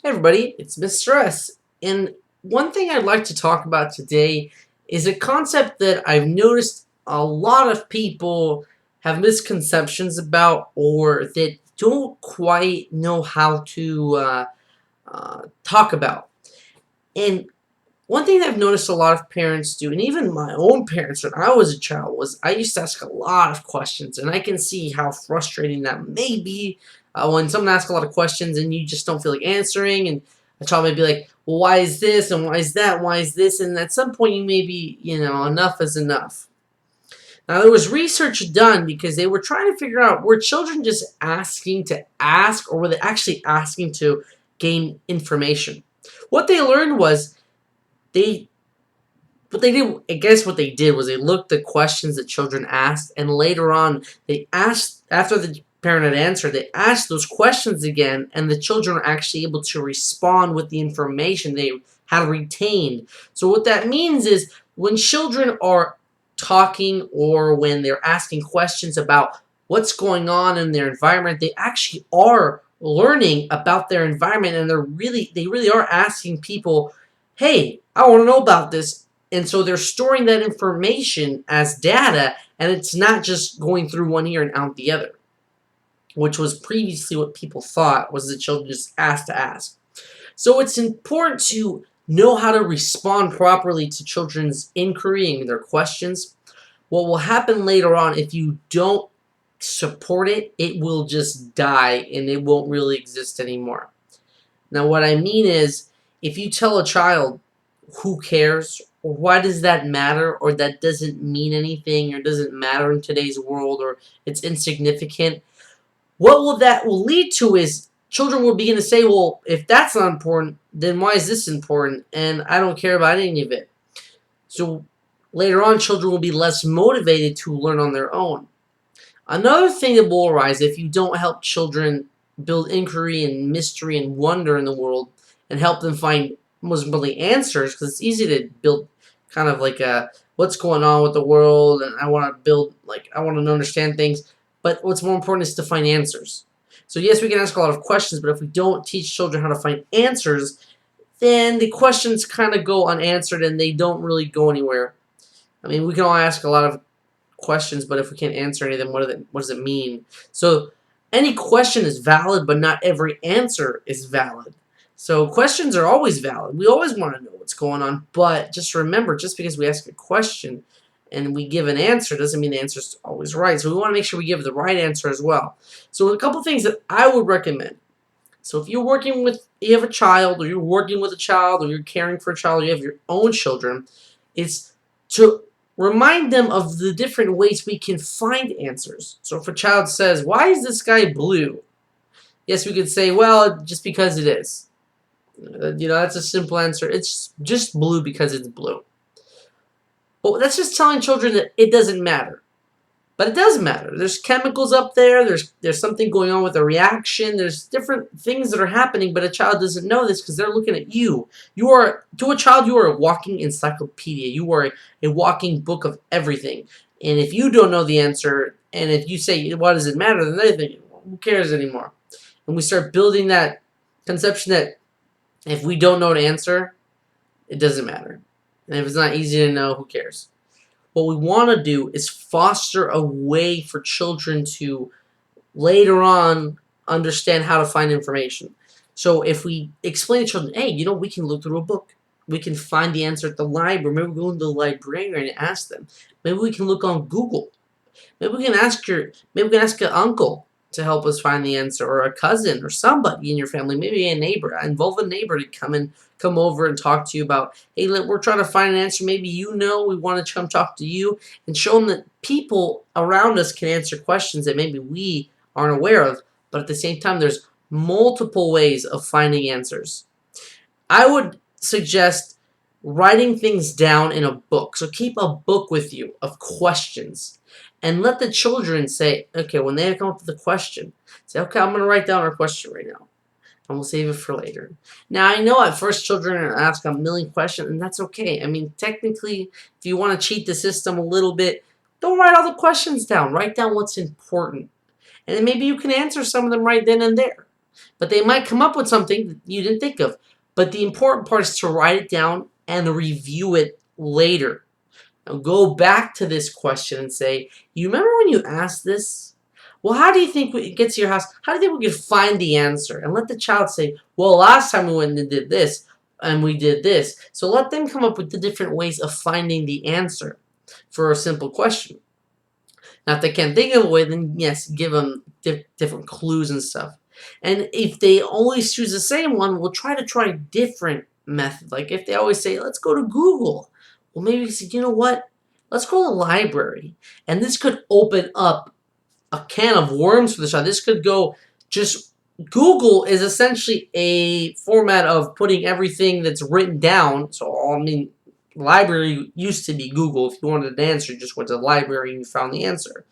Hey everybody, it's Mr.S. And one thing I'd like to talk about today is a concept that I've noticed a lot of people have misconceptions about or that don't quite know how to talk about. And one thing that I've noticed a lot of parents do, and even my own parents when I was a child, was I used to ask a lot of questions, and I can see how frustrating that may be when someone asks a lot of questions and you just don't feel like answering, and a child may be like, well, why is this, and why is that, why is this, and at some point you may be, enough is enough. Now, there was research done because they were trying to figure out, were children just asking to ask, or were they actually asking to gain information? What they learned was they what they did, I guess what they did was they looked at questions that children asked, and later on they asked, after the parent had answered, they asked those questions again, and the children were actually able to respond with the information they had retained. So what that means is when children are talking or when they're asking questions about what's going on in their environment, they actually are learning about their environment, and they really are asking people, hey, I want to know about this. And so they're storing that information as data, and it's not just going through one ear and out the other, which was previously what people thought was the children just asked to ask. So it's important to know how to respond properly to children's inquiry and their questions. What will happen later on if you don't support it, it will just die and it won't really exist anymore. Now, what I mean is, if you tell a child, who cares, or why does that matter, or that doesn't mean anything, or doesn't matter in today's world, or it's insignificant, what will that will lead to is children will begin to say, well, if that's not important, then why is this important? And I don't care about any of it. So later on, children will be less motivated to learn on their own. Another thing that will arise if you don't help children build inquiry and mystery and wonder in the world and help them find, most importantly, answers, because it's easy to build kind of like a what's going on with the world, and I want to build, like, I want to understand things, but what's more important is to find answers. So yes, we can ask a lot of questions, but if we don't teach children how to find answers, then the questions kind of go unanswered and they don't really go anywhere. I mean, we can all ask a lot of questions, but if we can't answer any of them, what does it mean? So any question is valid, but not every answer is valid. So questions are always valid. We always want to know what's going on, but just remember, just because we ask a question and we give an answer doesn't mean the answer is always right. So we want to make sure we give the right answer as well. So a couple things that I would recommend. So if you have a child, or you're working with a child, or you're caring for a child, or you have your own children, it's to remind them of the different ways we can find answers. So if a child says, why is this guy blue? Yes, we could say, well, just because it is. That's a simple answer. It's just blue because it's blue. But that's just telling children that it doesn't matter. But it does matter. There's chemicals up there. There's something going on with a reaction. There's different things that are happening, but a child doesn't know this because they're looking at you. To a child, you are a walking encyclopedia. You are a walking book of everything. And if you don't know the answer, and if you say, why does it matter, then they think, who cares anymore? And we start building that conception that if we don't know the answer, it doesn't matter. And if it's not easy to know, who cares? What we want to do is foster a way for children to later on understand how to find information. So if we explain to children, hey, we can look through a book. We can find the answer at the library. Maybe we go to the librarian and ask them. Maybe we can look on Google. Maybe we can ask your uncle to help us find the answer, or a cousin, or somebody in your family, maybe a neighbor. Involve a neighbor to come over and talk to you about, hey, we're trying to find an answer. Maybe we want to come talk to you, and show them that people around us can answer questions that maybe we aren't aware of. But at the same time, there's multiple ways of finding answers. I would suggest writing things down in a book. So keep a book with you of questions. And let the children say, okay, when they come up with a question, say, okay, I'm going to write down our question right now. And we'll save it for later. Now, I know at first children ask a million questions, and that's okay. I mean, technically, if you want to cheat the system a little bit, don't write all the questions down. Write down what's important. And then maybe you can answer some of them right then and there. But they might come up with something that you didn't think of. But the important part is to write it down and review it later. Now go back to this question and say, you remember when you asked this? Well, how do you think when it gets to your house, how do you think we could find the answer? And let the child say, well, last time we went and did this, and we did this. So let them come up with the different ways of finding the answer for a simple question. Now, if they can't think of a way, then yes, give them different clues and stuff. And if they always choose the same one, we'll try different methods. Like if they always say, let's go to Google. Well, maybe you say, you know what? Let's go to the library. And this could open up a can of worms for the child. This could go just Google is essentially a format of putting everything that's written down. So, I mean, library used to be Google. If you wanted an answer, you just went to the library and you found the answer.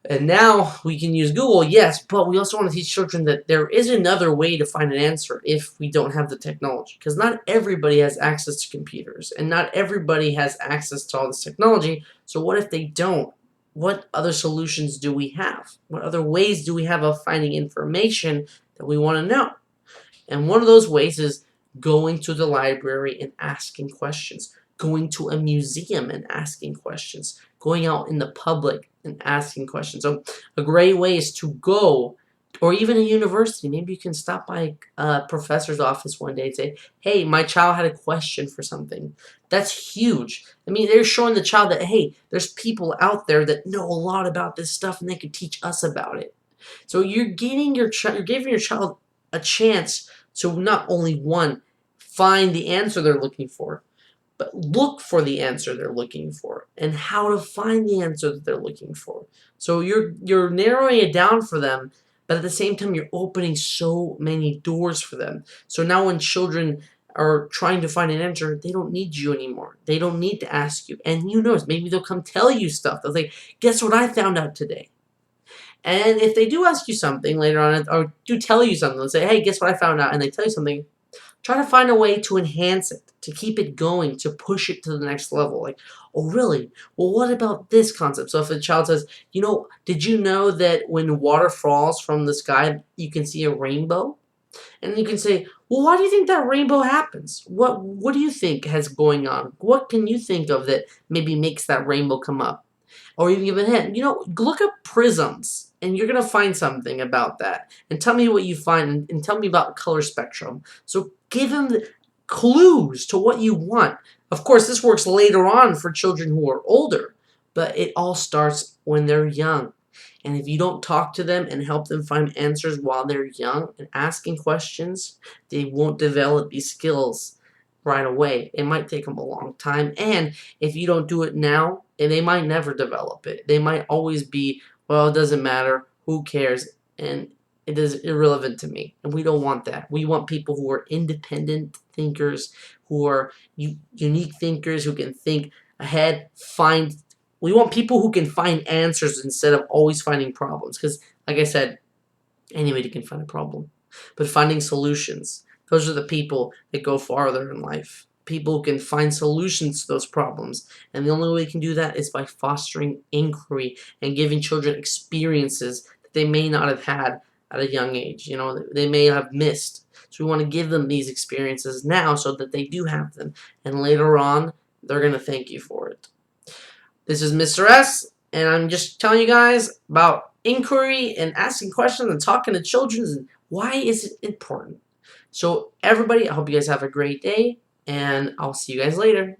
And now we can use Google, yes, but we also want to teach children that there is another way to find an answer if we don't have the technology. Because not everybody has access to computers, and not everybody has access to all this technology. So what if they don't? What other solutions do we have? What other ways do we have of finding information that we want to know? And one of those ways is going to the library and asking questions, going to a museum and asking questions, going out in the public and asking questions. So a great way is to go, or even a university. Maybe you can stop by a professor's office one day and say, hey, my child had a question for something. That's huge. I mean, they're showing the child that, hey, there's people out there that know a lot about this stuff and they can teach us about it. So you're giving your child a chance to not only, one, find the answer they're looking for, but look for the answer they're looking for and how to find the answer that they're looking for. So you're narrowing it down for them, but at the same time you're opening so many doors for them. So now when children are trying to find an answer, they don't need you anymore. They don't need to ask you. And who knows, maybe they'll come tell you stuff. They'll say, guess what I found out today? And if they do ask you something later on, or do tell you something, they'll say, hey, guess what I found out? And they tell you something, try to find a way to enhance it, to keep it going, to push it to the next level. Like, oh, really? Well, what about this concept? So if a child says, you know, did you know that when water falls from the sky, you can see a rainbow? And you can say, well, why do you think that rainbow happens? What do you think has going on? What can you think of that maybe makes that rainbow come up? Or even give a hint. You know, look up prisms, and you're going to find something about that. And tell me what you find, and tell me about the color spectrum. So give them the clues to what you want. Of course, this works later on for children who are older, but it all starts when they're young. And if you don't talk to them and help them find answers while they're young and asking questions, they won't develop these skills right away. It might take them a long time. And if you don't do it now, and they might never develop it. They might always be, well, it doesn't matter, who cares, and it is irrelevant to me. And we don't want that. We want people who are independent thinkers, who are unique thinkers, who can think ahead, we want people who can find answers instead of always finding problems. Because, like I said, anybody can find a problem. But finding solutions, those are the people that go farther in life. People who can find solutions to those problems. And the only way we can do that is by fostering inquiry and giving children experiences that they may not have had at a young age. You know, they may have missed. So we want to give them these experiences now so that they do have them. And later on, they're going to thank you for it. This is Mr. S, and I'm just telling you guys about inquiry and asking questions and talking to children and why is it important. So everybody, I hope you guys have a great day. And I'll see you guys later.